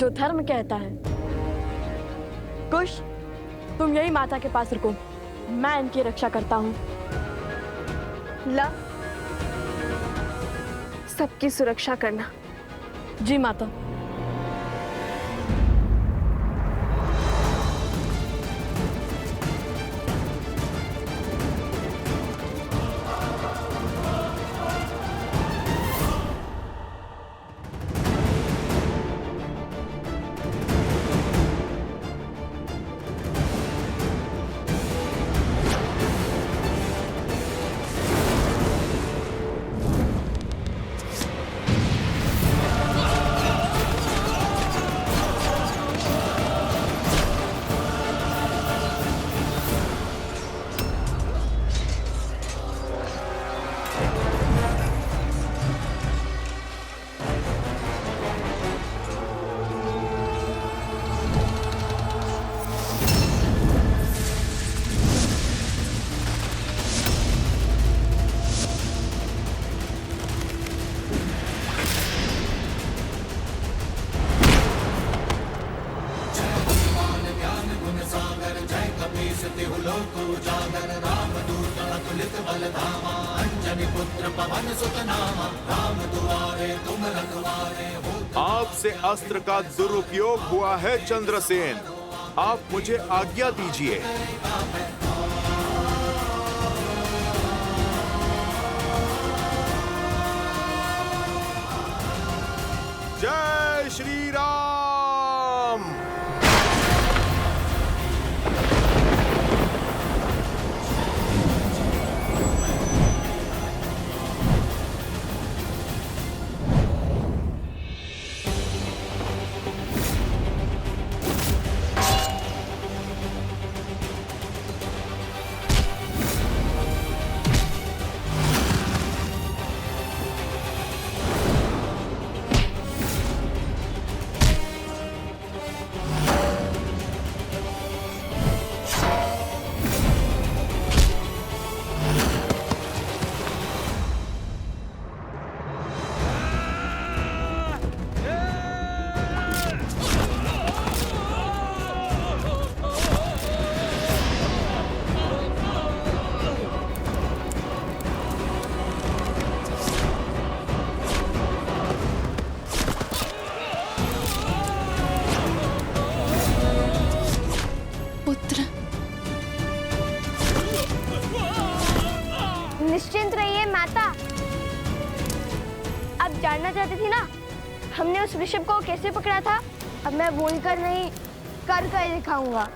जो धर्म कहता है। कुश, तुम यही माता के पास रुको, मैं इनकी रक्षा करता हूँ। ला, सबकी सुरक्षा करना। जी माता। आपसे अस्त्र का दुरुपयोग हुआ है चंद्रसेन, आप मुझे आज्ञा दीजिए। जय श्री राम। निश्चिंत रहिए माता। अब जानना चाहती थी ना हमने उस ऋषभ को कैसे पकड़ा था, अब मैं बोलकर नहीं कर दिखाऊंगा।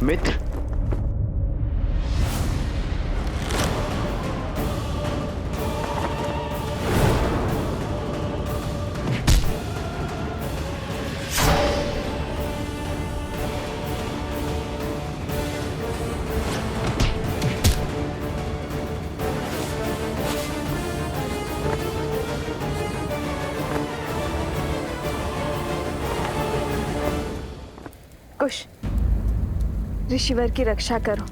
मित्र, कुश, ऋषिवर की रक्षा करो,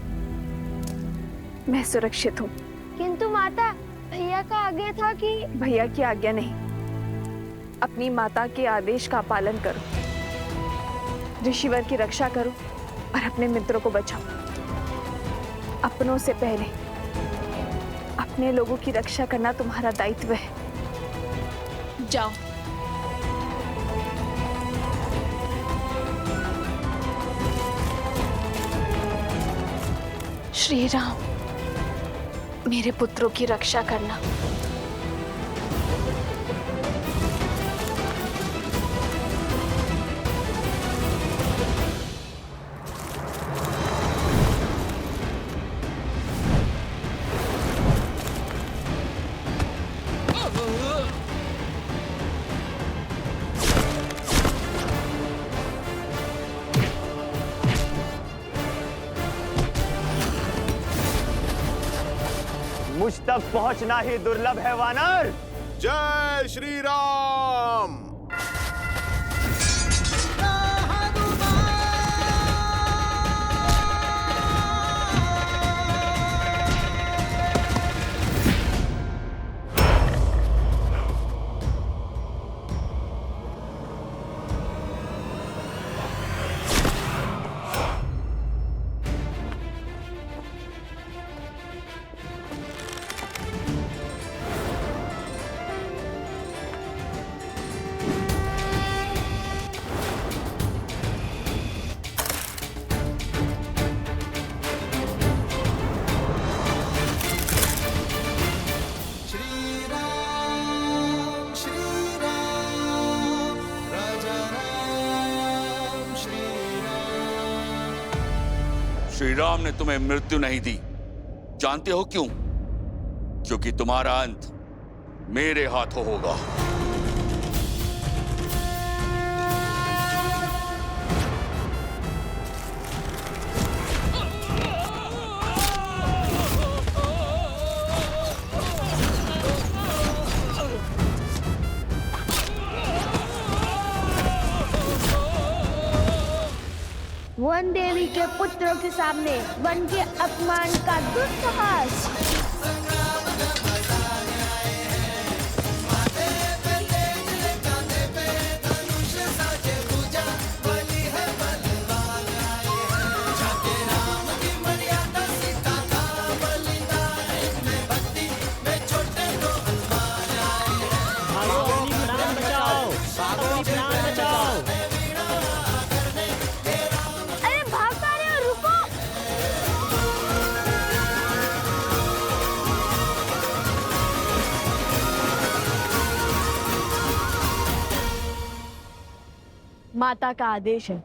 मैं सुरक्षित हूँ। किंतु माता, भैया का आज्ञा था कि भैया की आज्ञा नहीं, अपनी माता के आदेश का पालन करो। ऋषिवर की रक्षा करो और अपने मित्रों को बचाओ। अपनों से पहले अपने लोगों की रक्षा करना तुम्हारा दायित्व है। जाओ। श्री राम, मेरे पुत्रों की रक्षा करना। मुझ तक पहुंचना ही दुर्लभ है वानर। जय श्री राम। श्री राम ने तुम्हें मृत्यु नहीं दी। जानते हो क्यों? क्योंकि तुम्हारा अंत मेरे हाथों होगा। वन देवी के पुत्रों के सामने वन के अपमान का दुस्साहस। अरे भाग पा रहे हो, रुको। माता का आदेश है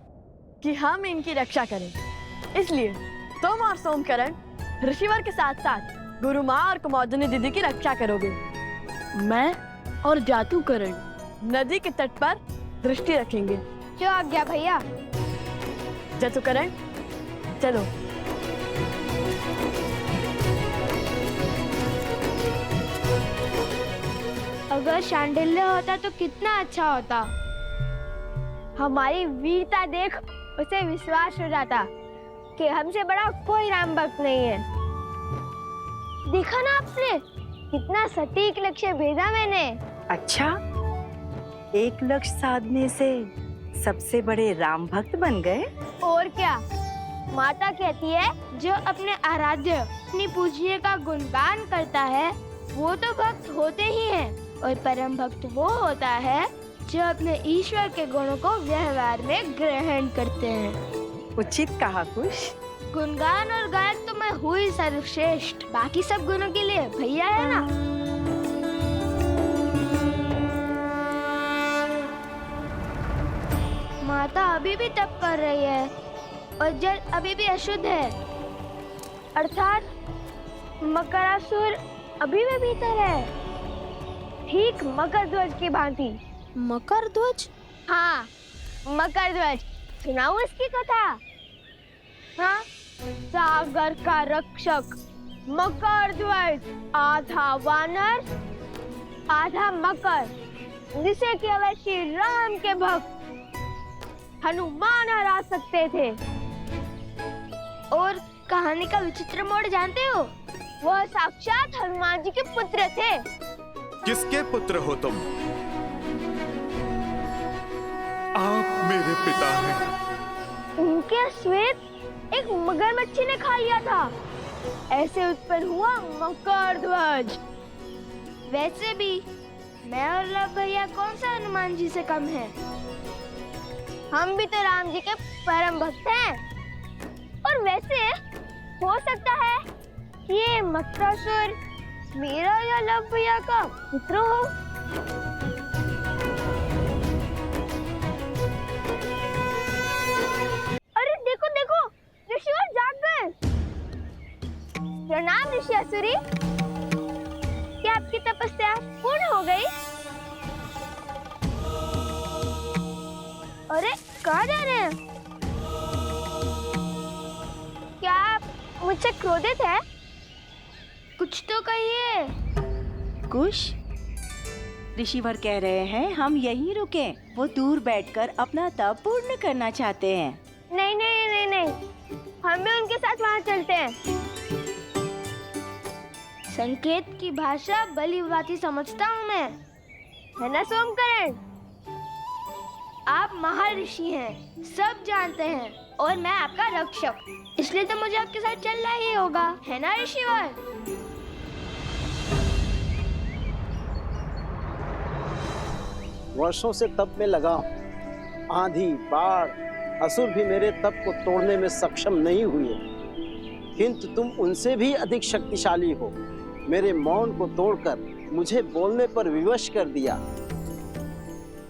कि हम इनकी रक्षा करें, इसलिए तुम और सोमकरण ऋषिवर के साथ साथ गुरु माँ और कुमोदनी दीदी की रक्षा करोगे। मैं और जातुकरण नदी के तट पर दृष्टि रखेंगे। जो आज्ञा भैया। जातुकरण चलो। अगर शांडिल्य होता तो कितना अच्छा होता। हमारी वीरता देख उसे विश्वास हो जाता कि हमसे बड़ा कोई राम भक्त नहीं है। देखा ना आपने, कितना सटीक लक्ष्य भेजा मैंने। अच्छा, एक लक्ष्य साधने से सबसे बड़े राम भक्त बन गए। और क्या, माता कहती है जो अपने आराध्य अपनी पूज्य का गुणगान करता है वो तो भक्त होते ही हैं, और परम भक्त वो होता है जो अपने ईश्वर के गुणों को व्यवहार में ग्रहण करते हैं। उचित कहा कुश। गुणगान और गायक तो मैं हुई सर्वश्रेष्ठ, बाकी सब गुणों के लिए भैया है ना। माता अभी भी तप कर रही है और जल अभी भी अशुद्ध है, अर्थात मकरासुर अभी भी भीतर है, ठीक मकर ध्वज की भांति। मकर ध्वज? हाँ, मकर ध्वज। सुनाऊं इसकी कथा? हाँ, सागर का रक्षक मकर ध्वज, आधा वानर आधा मकर, जिसे केवल श्री राम के भक्त हनुमान हरा सकते थे। और कहानी का विचित्र मोड़ जानते हो? वह साक्षात हनुमान जी के पुत्र थे। किसके पुत्र हो तुम? आप मेरे पिता हैं। उनके श्वेत एक मगरमच्छी ने खा लिया था, ऐसे उत्पन्न हुआ मकर ध्वज। वैसे भी मैं और लव भैया कौन सा हनुमान जी से कम है? हम भी तो राम जी के परम भक्त हैं। और वैसे हो सकता है कि ये मकरासुर मेरा या लव भैया का मित्र हो। अरे देखो देखो, ऋषिवर जाग गए। प्रणाम ऋषि असुरी, क्या आपकी तपस्या पूर्ण हो गई? अरे कहाँ जा रहे हैं? क्या आप मुझसे क्रोधित है? कुछ तो कहिए। कुश, ऋषिवर कह रहे हैं हम यहीं रुकें। वो दूर बैठकर अपना तप पूर्ण करना चाहते हैं। नहीं नहीं नहीं नहीं, हम भी उनके साथ वहाँ चलते हैं। संकेत की भाषा भली भांति समझता हूँ मैं, है ना सोमकरण? आप महर्षि हैं, सब जानते हैं, और मैं आपका रक्षक, इसलिए तो मुझे आपके साथ चलना ही होगा, है ना ऋषिवर? वर्षों से तप में लगा हूं। आंधी, बाढ़, असुर भी मेरे तप को तोड़ने में सक्षम नहीं हुए, किंतु तुम उनसे भी अधिक शक्तिशाली हो। मेरे मौन को तोड़कर मुझे बोलने पर विवश कर दिया।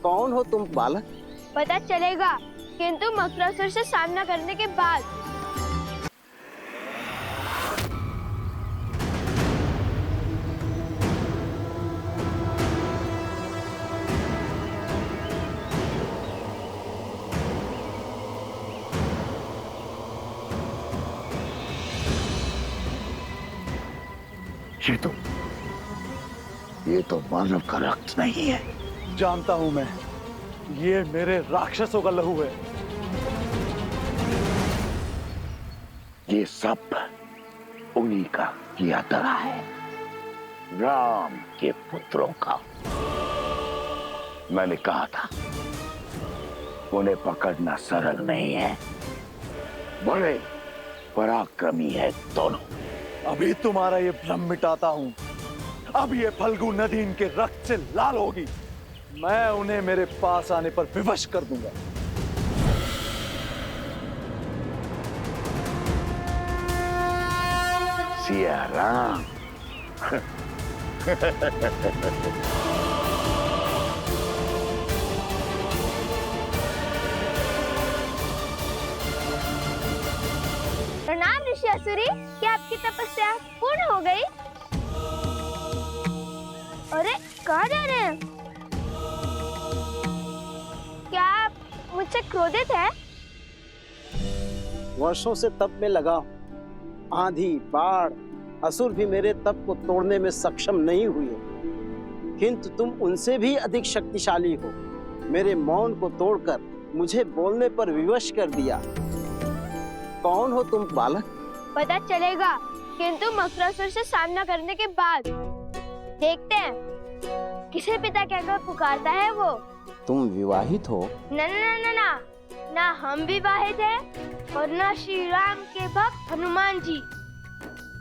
कौन हो तुम बालक? पता चलेगा, किंतु मकरासुर से सामना करने के बाद। ये तो मानव का रक्त नहीं है। जानता हूं मैं, ये मेरे राक्षसों का लहू है। ये सब उन्हीं का किया धरा है, राम के पुत्रों का। मैंने कहा था उन्हें पकड़ना सरल नहीं है, बड़े पराक्रमी है दोनों। अभी तुम्हारा ये भ्रम मिटाता हूं। अब ये फल्गु नदी इनके रक्त से लाल होगी। मैं उन्हें मेरे पास आने पर विवश कर दूंगा। सिया राम। प्रणाम ऋषि असुरी, क्या आपकी तपस्या पूर्ण हो गई? अरे कहाँ जा रहे हैं? क्या आप मुझसे क्रोधित है? वर्षों से तप में लगा हूं। आंधी, बाढ़, असुर भी मेरे तप को तोड़ने में सक्षम नहीं हुए, किंतु तुम उनसे भी अधिक शक्तिशाली हो। मेरे मौन को तोड़कर मुझे बोलने पर विवश कर दिया। कौन हो तुम बालक? पता चलेगा, किंतु मकरासुर से सामना करने के बाद। देखते हैं किसे पिता कहकर पुकारता है वो। तुम विवाहित हो? ना ना ना ना, ना हम विवाहित हैं और ना श्री राम के भक्त हनुमान जी।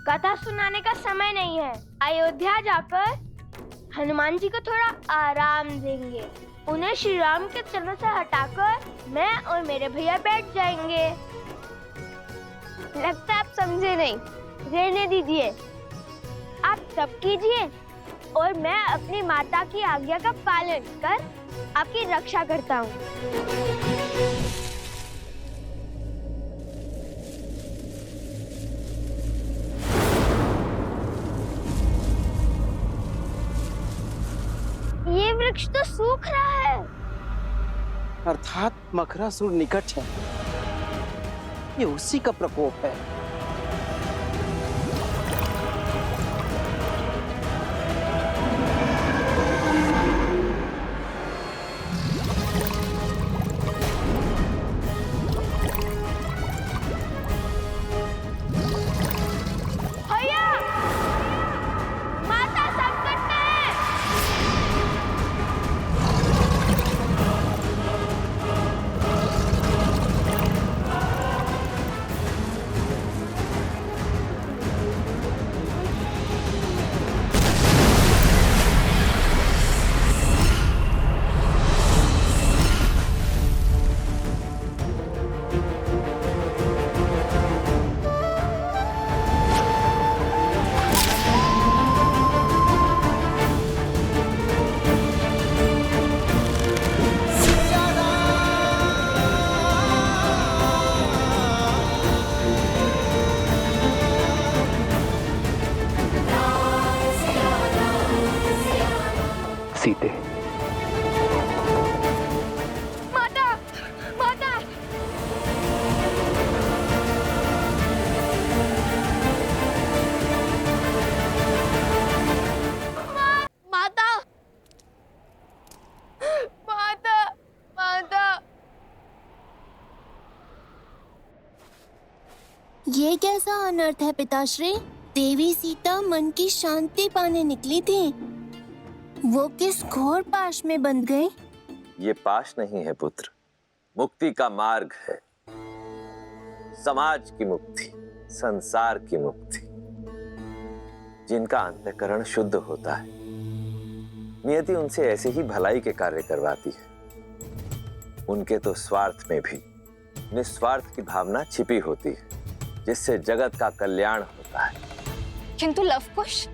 कथा सुनाने का समय नहीं है। अयोध्या जाकर हनुमान जी को थोड़ा आराम देंगे। उन्हें श्री राम के चरणों से हटाकर मैं और मेरे भैया बैठ जाएंगे। लगता है आप समझे नहीं, रहने दीजिए। आप तप कीजिए और मैं अपनी माता की आज्ञा का पालन कर आपकी रक्षा करता हूँ। ये वृक्ष तो सूख रहा है। अर्थात मकरासुर निकट है। ये उसी का प्रकोप है। भैया, माता संकट में है। ये कैसा अनर्थ है पिताश्री? देवी सीता मन की शांति पाने निकली थी, वो किस घोर पाश में बंध गई? ये पाश नहीं है पुत्र, मुक्ति का मार्ग है। समाज की मुक्ति, संसार की मुक्ति। जिनका अंतःकरण शुद्ध होता है, नियति उनसे ऐसे ही भलाई के कार्य करवाती है। उनके तो स्वार्थ में भी निस्वार्थ की भावना छिपी होती है, जिससे जगत का कल्याण होता है। किंतु लवकुश,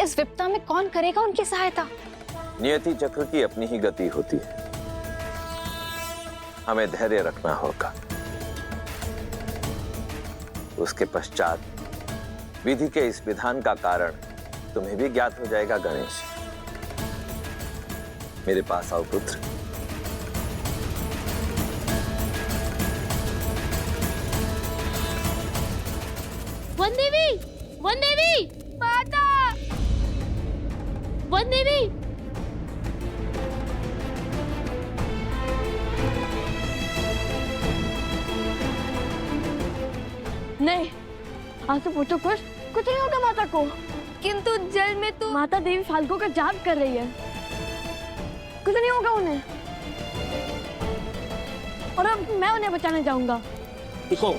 इस विपदा में कौन करेगा उनकी सहायता? नियति चक्र की अपनी ही गति होती है। हमें धैर्य रखना होगा। उसके पश्चात विधि के इस विधान का कारण तुम्हें भी ज्ञात हो जाएगा। गणेश, मेरे पास आओ पुत्र। वन देवी, वन देवी, माता, वन देवी। नहीं, आंसू पूछो कुछ नहीं होगा माता को। किंतु जल में तो माता देवी फाल्गु का जाप कर रही है, कुछ नहीं होगा उन्हें। और अब मैं उन्हें बचाने जाऊंगा। देखो,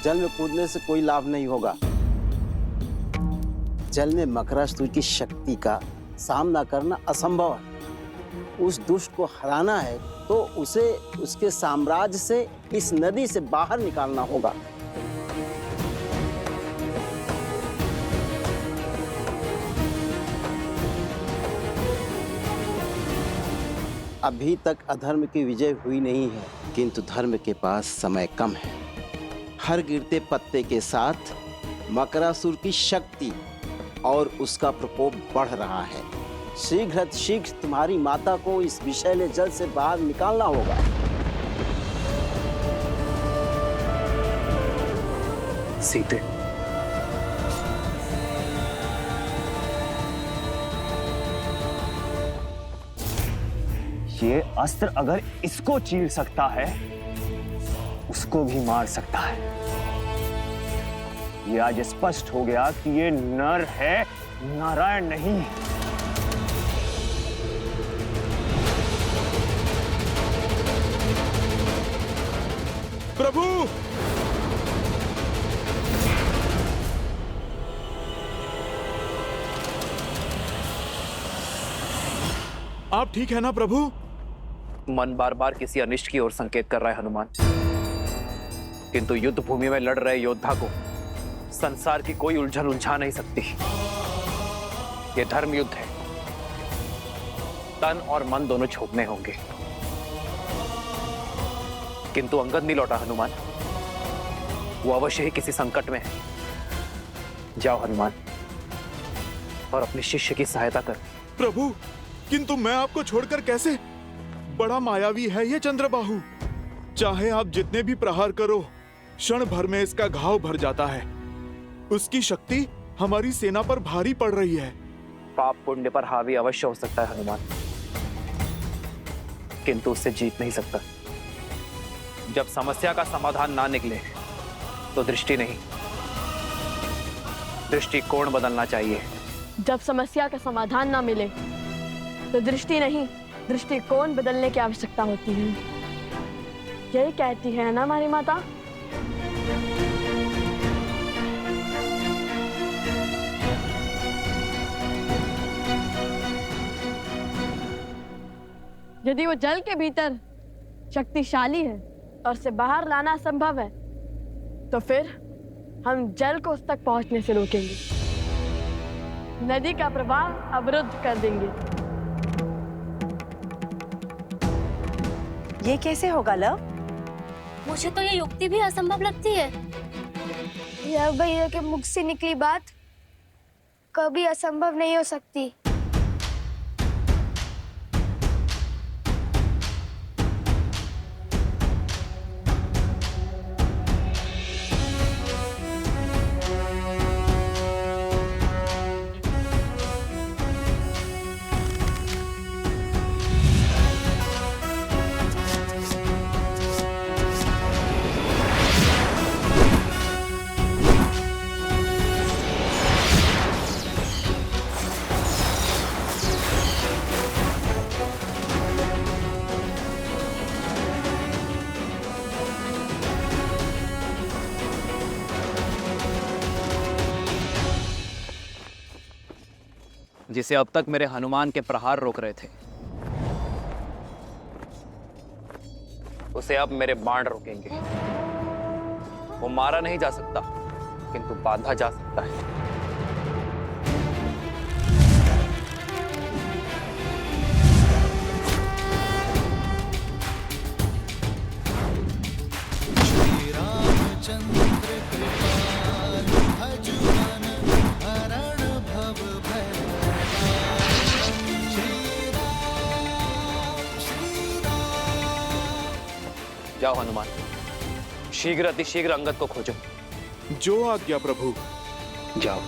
जल में कूदने से कोई लाभ नहीं होगा। जल में मकरासुर की शक्ति का सामना करना असंभव है। उस दुष्ट को हराना है तो उसे उसके साम्राज्य से, इस नदी से बाहर निकालना होगा। अभी तक अधर्म की विजय हुई नहीं है, किंतु धर्म के पास समय कम है। हर गिरते पत्ते के साथ मकरासुर की शक्ति और उसका प्रकोप बढ़ रहा है। शीघ्र तुम्हारी माता को इस विषैले जल से बाहर निकालना होगा। सीते, ये अस्त्र अगर इसको चीर सकता है, उसको भी मार सकता है। ये आज स्पष्ट हो गया कि ये नर है, नारायण नहीं। प्रभु, आप ठीक है ना प्रभु? मन बार बार किसी अनिष्ट की ओर संकेत कर रहा है हनुमान, किंतु युद्ध भूमि में लड़ रहे योद्धा को संसार की कोई उलझन उलझा नहीं सकती। ये धर्म युद्ध है, तन और मन दोनों छोड़ने होंगे। किंतु अंगद नहीं लौटा हनुमान, वो अवश्य ही किसी संकट में है। जाओ हनुमान और अपने शिष्य की सहायता कर। प्रभु, किंतु मैं आपको छोड़कर कैसे? बड़ा मायावी है ये चंद्रबाहु। चाहे आप जितने भी प्रहार करो, क्षण भर में इसका घाव भर जाता है। उसकी शक्ति हमारी सेना पर भारी पड़ रही है। पाप पुण्य पर हावी अवश्य हो सकता है हनुमान, किंतु उससे जीत नहीं सकता। जब समस्या का समाधान ना निकले तो दृष्टि नहीं, दृष्टिकोण बदलना चाहिए। जब समस्या का समाधान ना मिले तो दृष्टि नहीं, दृष्टिकोण बदलने की आवश्यकता होती है। यही कहती है ना हमारी माता। यदि वो जल के भीतर शक्तिशाली है और उसे बाहर लाना असंभव है, तो फिर हम जल को उस तक पहुंचने से रोकेंगे, नदी का प्रवाह अवरुद्ध कर देंगे। ये कैसे होगा लव? मुझे तो ये युक्ति भी असंभव लगती है। यह भैया के मुख से निकली बात कभी असंभव नहीं हो सकती। जिसे अब तक मेरे हनुमान के प्रहार रोक रहे थे, उसे अब मेरे बाण रोकेंगे। वो मारा नहीं जा सकता, किंतु बांधा जा सकता है। जाओ हनुमान, शीघ्र अतिशीघ्र अंगद को खोजो। जो आज्ञा प्रभु। जाओ।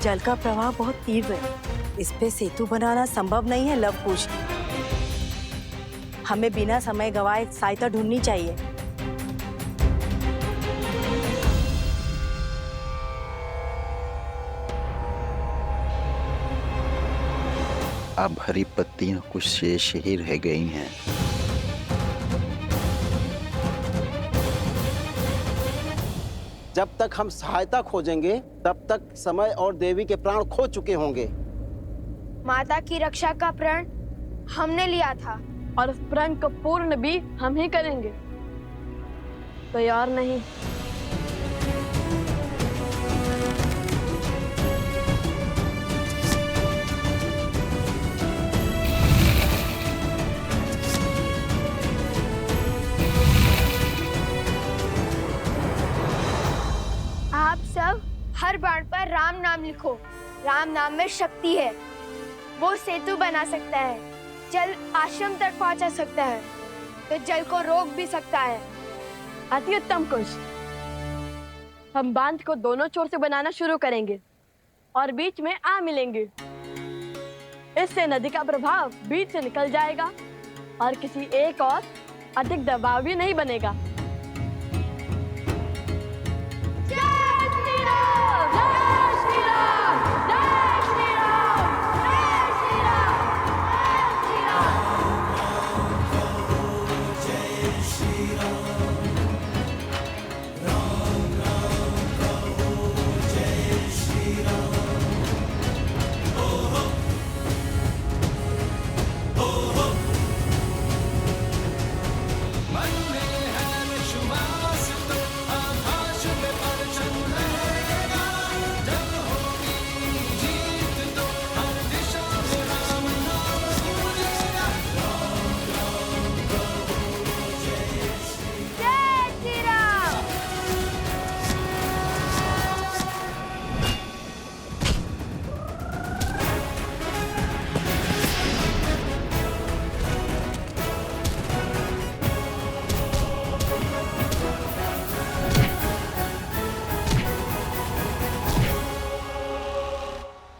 जल का प्रवाह बहुत तीव्र है, इस पे सेतु बनाना संभव नहीं है लवकुश। हमें बिना समय गवाए सहायता ढूंढनी चाहिए। अब हरी पत्तियां कुछ शेष ही रह गई हैं। जब तक हम सहायता खोजेंगे तब तक समय और देवी के प्राण खो चुके होंगे। माता की रक्षा का प्रण हमने लिया था और उस प्रण को पूर्ण भी हम ही करेंगे। तैयार नहीं? आप सब हर बाण पर राम नाम लिखो। राम नाम में शक्ति है, वो सेतु बना सकता है, जल आश्रम तक पहुंचा सकता है, तो जल को रोक भी सकता है। अति उत्तम कुश। हम बांध को दोनों छोर से बनाना शुरू करेंगे और बीच में आ मिलेंगे। इससे नदी का प्रभाव बीच से निकल जाएगा और किसी एक और अधिक दबाव भी नहीं बनेगा।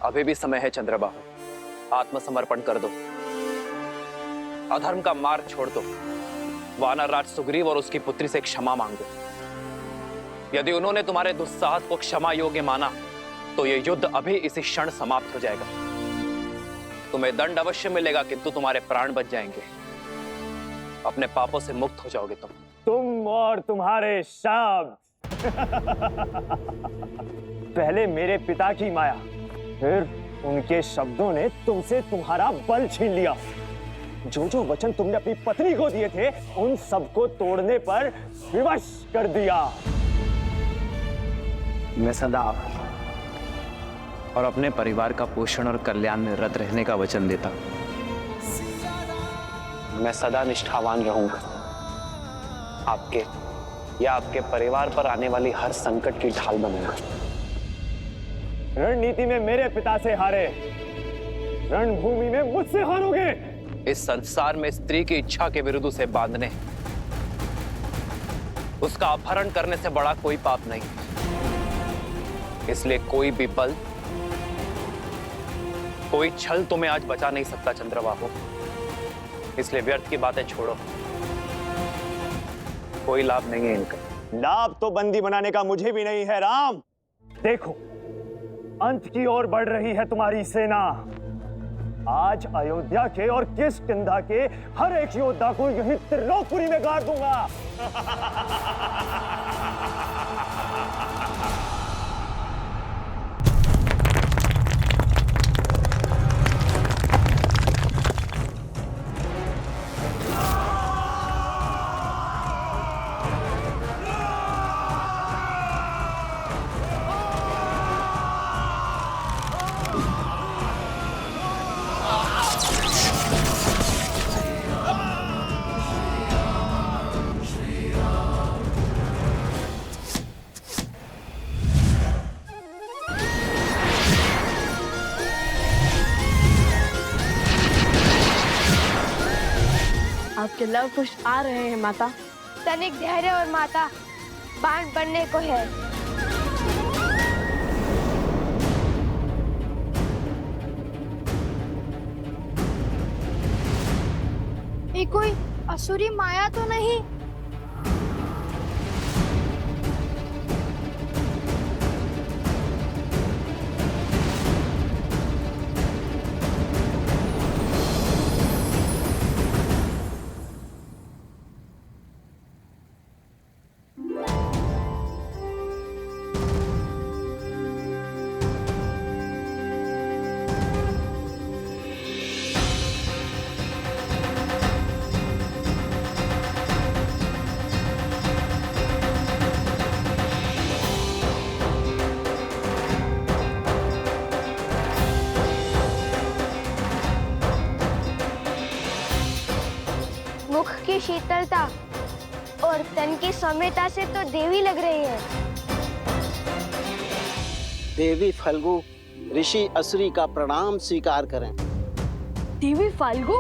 अभी भी समय है चंद्रबाहु, आत्मसमर्पण कर दो, अधर्म का मार्ग छोड़ दो, वानर राज सुग्रीव और उसकी पुत्री से क्षमा मांगो। यदि उन्होंने तुम्हारे दुस्साहस को क्षमा योग्य माना तो ये युद्ध अभी इसी क्षण समाप्त हो जाएगा। तुम्हें दंड अवश्य मिलेगा, किंतु तुम्हारे प्राण बच जाएंगे। अपने पापों से मुक्त हो जाओगे तुम और तुम्हारे शब्द। पहले मेरे पिता की माया, फिर उनके शब्दों ने तुमसे तुम्हारा बल छीन लिया। जो जो वचन तुमने अपनी पत्नी को दिए थे, उन सबको तोड़ने पर विवश कर दिया। मैं सदा और अपने परिवार का पोषण और कल्याण में रत रहने का वचन देता। मैं सदा निष्ठावान रहूंगा, आपके या आपके परिवार पर आने वाली हर संकट की ढाल बनूंगा। रणनीति में मेरे पिता से हारे, रणभूमि में मुझसे हारोगे। इस संसार में स्त्री की इच्छा के विरुद्ध उसे बांधने उसका अपहरण करने से बड़ा कोई पाप नहीं। इसलिए कोई भी बल, कोई छल तुम्हें आज बचा नहीं सकता चंद्रबाबू। इसलिए व्यर्थ की बातें छोड़ो, कोई लाभ नहीं है इनका। लाभ तो बंदी बनाने का मुझे भी नहीं है राम। देखो, अंत की ओर बढ़ रही है तुम्हारी सेना। आज अयोध्या के और किष्किंधा के हर एक योद्धा को यही त्रिलोकपुरी में गाड़ दूंगा। आपके लव कुश आ रहे हैं माता। तनिक धैर्य और माता, बाण पड़ने को है। ये कोई असुरी माया तो नहीं? मुख की शीतलता और तन की सौम्यता से तो देवी लग रही है। देवी फल्गु, ऋषि असुरी का प्रणाम स्वीकार करें। देवी फाल्गु?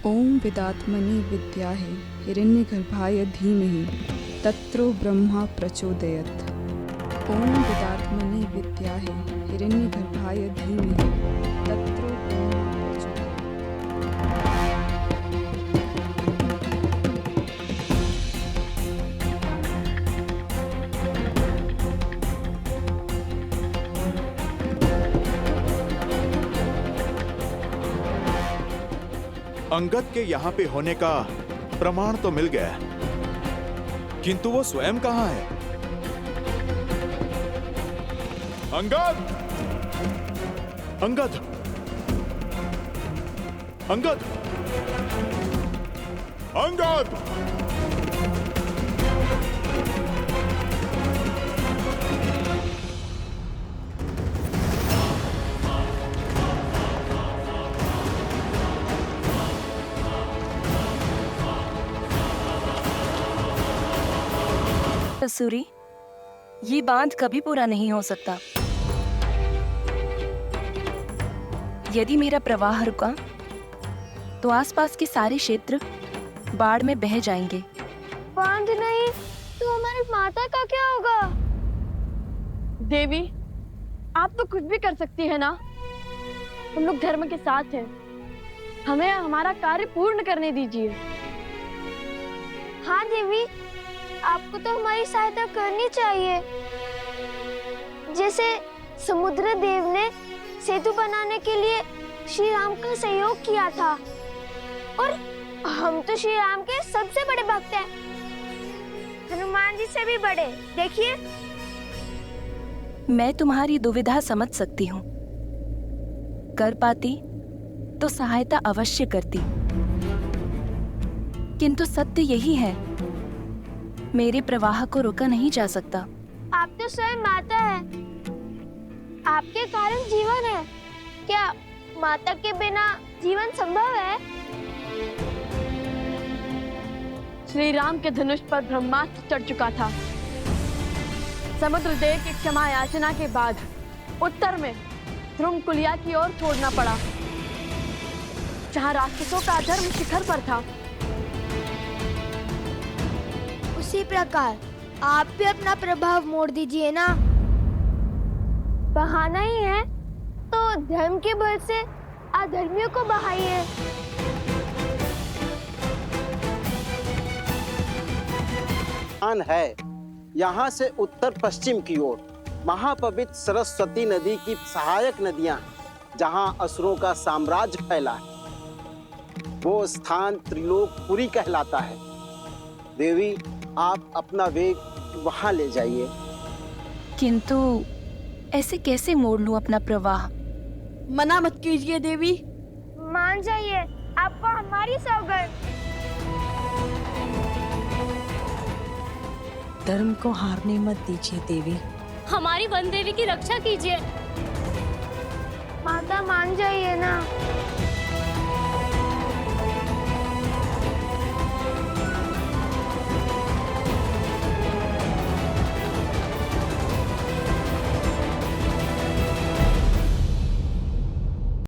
ओम विदात्मनि विद्याहे हिरण्यगर्भाय धीमहि तत्रो ब्रह्मा प्रचोदयत्। ओम विदात्मनि विद्याहे हिरण्यगर्भाय धीमहि तत्रो ब्रह्मा प्रचोदयत्। अंगद के यहाँ पे होने का प्रमाण तो मिल गया, किंतु वो स्वयं कहाँ है? अंगद! अंगद! अंगद! अंगद! सूरी, ये बांध कभी पूरा नहीं हो सकता। यदि मेरा प्रवाह रुका तो आसपास के सारे क्षेत्र बाढ़ में बह जाएंगे। बांध नहीं तो हमारी माता का क्या होगा? देवी, आप तो कुछ भी कर सकती है ना। हम लोग धर्म के साथ हैं, हमें हमारा कार्य पूर्ण करने दीजिए। हाँ देवी, आपको तो हमारी सहायता करनी चाहिए। जैसे समुद्र देव ने सेतु बनाने के लिए श्री राम का सहयोग किया था, और हम तो श्री राम के सबसे बड़े भक्त हैं, हनुमान जी से भी बड़े। देखिए, मैं तुम्हारी दुविधा समझ सकती हूँ। कर पाती तो सहायता अवश्य करती, किंतु सत्य यही है, मेरे प्रवाह को रोका नहीं जा सकता। आप तो स्वयं माता है, आपके कारण जीवन है। क्या माता के बिना जीवन संभव है? श्री राम के धनुष पर ब्रह्मास्त्र चढ़ चुका था। समुद्र देव की क्षमा याचना के बाद उत्तर में ध्रुमकुलिया की ओर छोड़ना पड़ा, जहां राक्षसों का धर्म शिखर पर था। उसी प्रकार आप भी अपना प्रभाव मोड़ दीजिए ना। बहाना ही है तो धर्म के बल से अधर्मियों को बहाइए। है यहाँ से उत्तर पश्चिम की ओर महापवित्र सरस्वती नदी की सहायक नदियां, जहाँ असुरों का साम्राज्य फैला है, वो स्थान त्रिलोकपुरी कहलाता है। देवी, आप अपना वेग वहाँ ले जाइए। किंतु ऐसे कैसे मोड़ लूं अपना प्रवाह? मना मत कीजिए देवी। मान जाइए, आपको हमारी सौगंध। धर्म को हारने मत दीजिए देवी। हमारी वन देवी की रक्षा कीजिए। माता मान जाइए ना।